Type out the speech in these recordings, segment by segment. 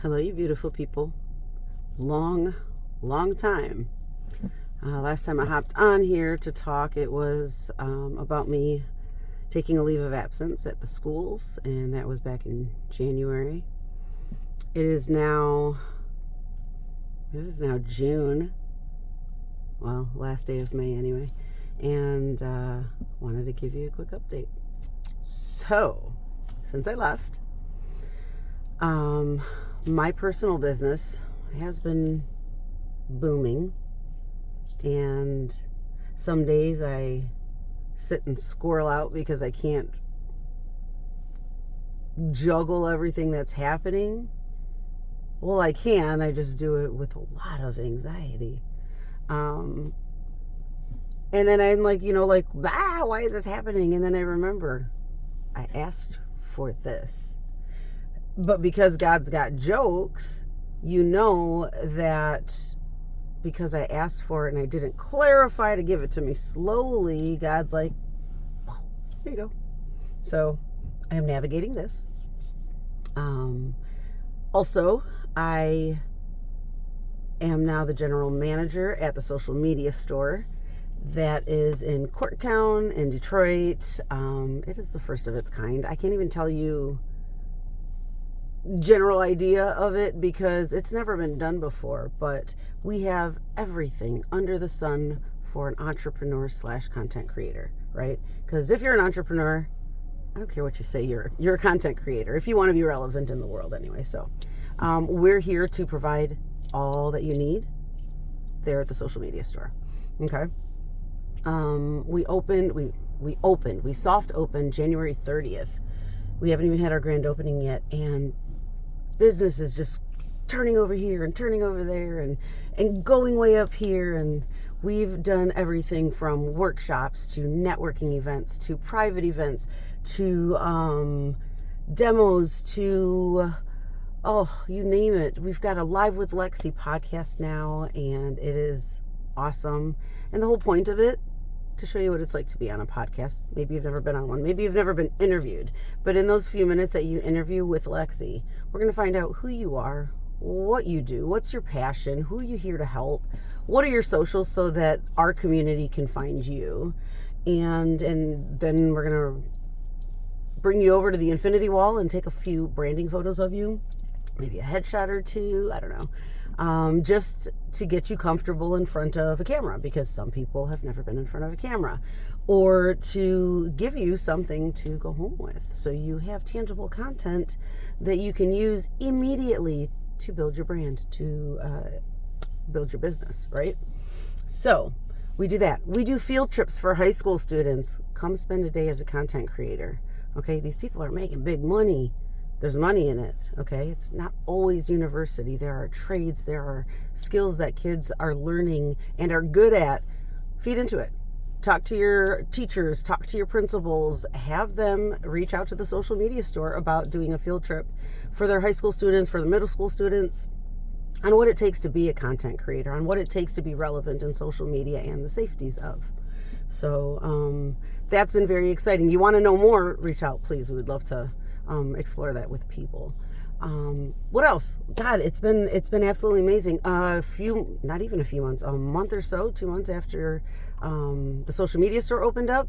Hello, you beautiful people. Long time. Last time I hopped on here to talk, it was about me taking a leave of absence at the schools, and that was back in January. It is now June. Well, last day of May anyway. And wanted to give you a quick update. So, since I left, my personal business has been booming, and some days I sit and squirrel out because I can't juggle everything that's happening. Well, I can, I just do it with a lot of anxiety. And then I'm like, why is this happening? And then I remember I asked for this. But because God's got jokes, you know that because I asked for it and I didn't clarify to give it to me slowly, God's like, here you go. So I am navigating this. Also, I am now the general manager at the social media store that is in Corktown in Detroit. It is the first of its kind. I can't even tell you general idea of it because it's never been done before, but we have everything under the sun for an entrepreneur / content creator, right? Because if you're an entrepreneur, I don't care what you say, you're a content creator if you want to be relevant in the world anyway. So we're here to provide all that you need there at the social media store. Okay. We soft opened January 30th. We haven't even had our grand opening yet, and business is just turning over here and turning over there and going way up here. And we've done everything from workshops to networking events to private events to demos to, you name it. We've got a Live with Lexi podcast now, and it is awesome. And the whole point of it, to show you what it's like to be on a podcast. Maybe you've never been on one. Maybe you've never been interviewed. But in those few minutes that you interview with Lexi, we're going to find out who you are, what you do, what's your passion, who you're here to help, what are your socials so that our community can find you. And then we're going to bring you over to the infinity wall and take a few branding photos of you, maybe a headshot or two, I don't know. Just to get you comfortable in front of a camera, because some people have never been in front of a camera, or to give you something to go home with so you have tangible content that you can use immediately to build your brand, to build your business, right? So we do that. We do field trips for high school students. Come spend a day as a content creator. Okay, these people are making big money. There's money in it, okay? It's not always university. There are trades, there are skills that kids are learning and are good at. Feed into it. Talk to your teachers, talk to your principals, have them reach out to the social media store about doing a field trip for their high school students, for the middle school students, on what it takes to be a content creator, on what it takes to be relevant in social media and the safeties of. So that's been very exciting. You want to know more, reach out, please. We would love to explore that with people. What else? God, it's been absolutely amazing. Not even a few months, a month or so, 2 months after the social media store opened up,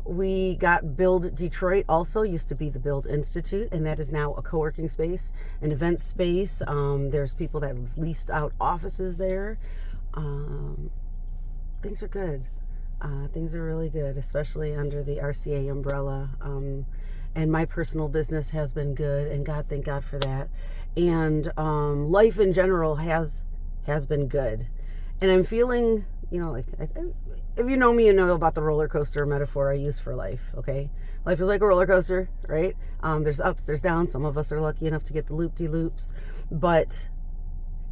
we got Build Detroit, also used to be the Build Institute, and that is now a co-working space, an event space. There's people that have leased out offices there. Things are good. Things are really good, especially under the RCA umbrella. And my personal business has been good, and thank God for that. And life in general has been good. And I'm feeling, if you know me, you know about the roller coaster metaphor I use for life, okay? Life is like a roller coaster, right? There's ups, there's downs. Some of us are lucky enough to get the loop-de-loops, but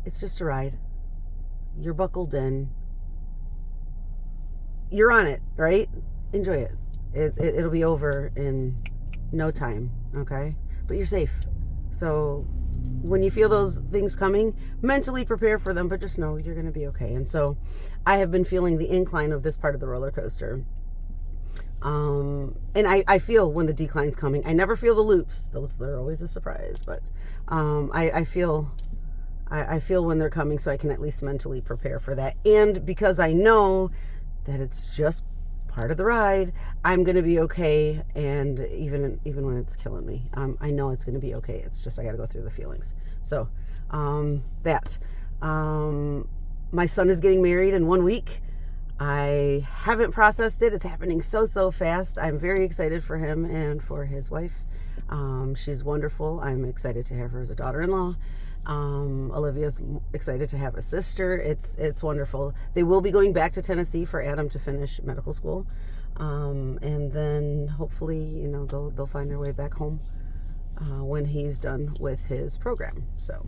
it's just a ride. You're buckled in. You're on it, right? Enjoy it. It'll be over in no time, okay? But you're safe. So when you feel those things coming, mentally prepare for them, but just know you're going to be okay. And so I have been feeling the incline of this part of the roller coaster. And I feel when the decline's coming. I never feel the loops. Those are always a surprise. But I feel when they're coming, so I can at least mentally prepare for that. And because I know that it's just part of the ride, I'm going to be okay. And even when it's killing me, I know it's going to be okay. It's just I got to go through the feelings. So my son is getting married in 1 week. I haven't processed it. It's happening so fast. I'm very excited for him and for his wife. She's wonderful. I'm excited to have her as a daughter-in-law. Olivia's excited to have a sister. It's wonderful. They will be going back to Tennessee for Adam to finish medical school. And then hopefully, they'll find their way back home when he's done with his program. So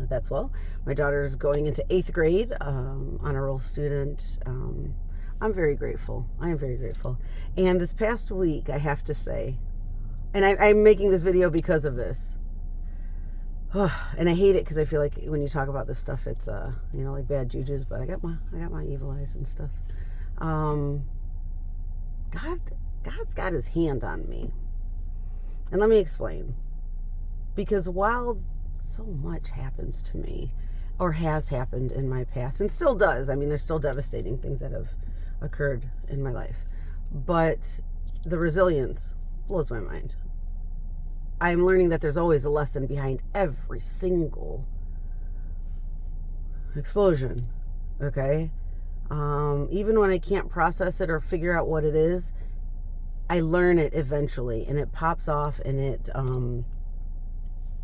that's well. My daughter's going into 8th grade, honor roll student. I'm very grateful. I am very grateful. And this past week, I have to say, and I'm making this video because of this. And I hate it because I feel like when you talk about this stuff, it's like bad jujus. But I got my evil eyes and stuff. God's got his hand on me, and let me explain. Because while so much happens to me, or has happened in my past, and still does. I mean, there's still devastating things that have occurred in my life, but the resilience blows my mind. I'm learning that there's always a lesson behind every single explosion, okay? Even when I can't process it or figure out what it is, I learn it eventually, and it pops off, and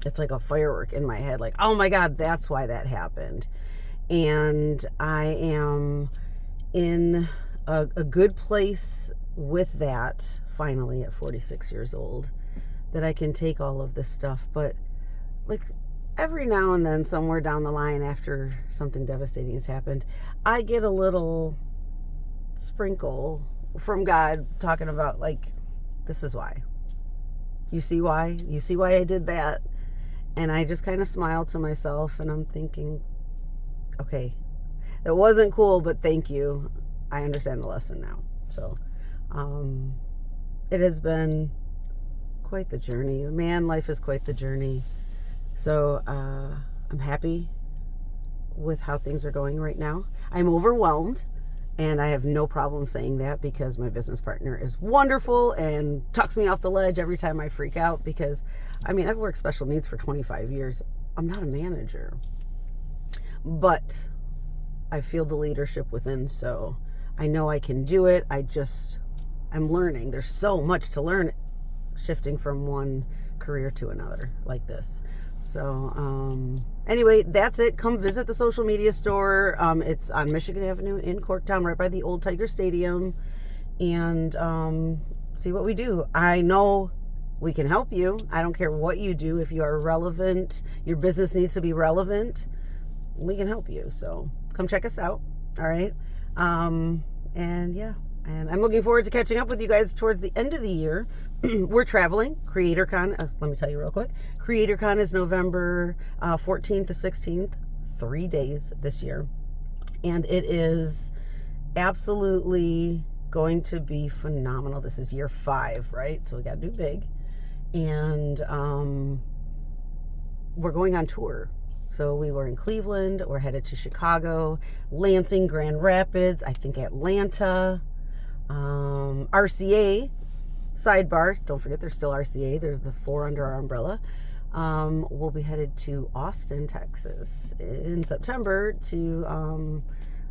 it's like a firework in my head, like, oh my God, that's why that happened. And I am in a good place with that, finally, at 46 years old, that I can take all of this stuff. But like every now and then, somewhere down the line, after something devastating has happened, I get a little sprinkle from God talking about, like, this is why. You see why? You see why I did that? And I just kind of smile to myself, and I'm thinking, okay, that wasn't cool, but thank you. I understand the lesson now. So it has been quite the journey. Man, life is quite the journey. So I'm happy with how things are going right now. I'm overwhelmed, and I have no problem saying that, because my business partner is wonderful and tucks me off the ledge every time I freak out, because I've worked special needs for 25 years. I'm not a manager, but I feel the leadership within, so I know I can do it. I'm learning. There's so much to learn shifting from one career to another like this. So anyway, that's it. Come visit the social media store. It's on Michigan Avenue in Corktown, right by the old Tiger Stadium, and see what we do. I know we can help you. I don't care what you do. If you are relevant, your business needs to be relevant, we can help you. So come check us out. All right. And yeah. And I'm looking forward to catching up with you guys towards the end of the year. We're traveling. CreatorCon, let me tell you real quick. CreatorCon is November 14th to 16th, 3 days this year. And it is absolutely going to be phenomenal. This is year 5, right? So we got to do big. And we're going on tour. So we were in Cleveland. We're headed to Chicago, Lansing, Grand Rapids, I think Atlanta. RCA, sidebar, don't forget there's still RCA, there's the 4 under our umbrella. We'll be headed to Austin, Texas in September to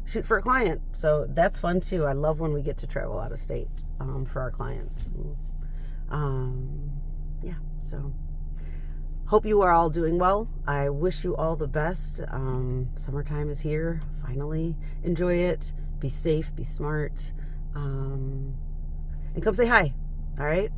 shoot for a client, so that's fun too. I love when we get to travel out of state for our clients. Yeah, so hope you are all doing well. I wish you all the best. Summertime is here, finally. Enjoy it, be safe, be smart. And come say hi. All right.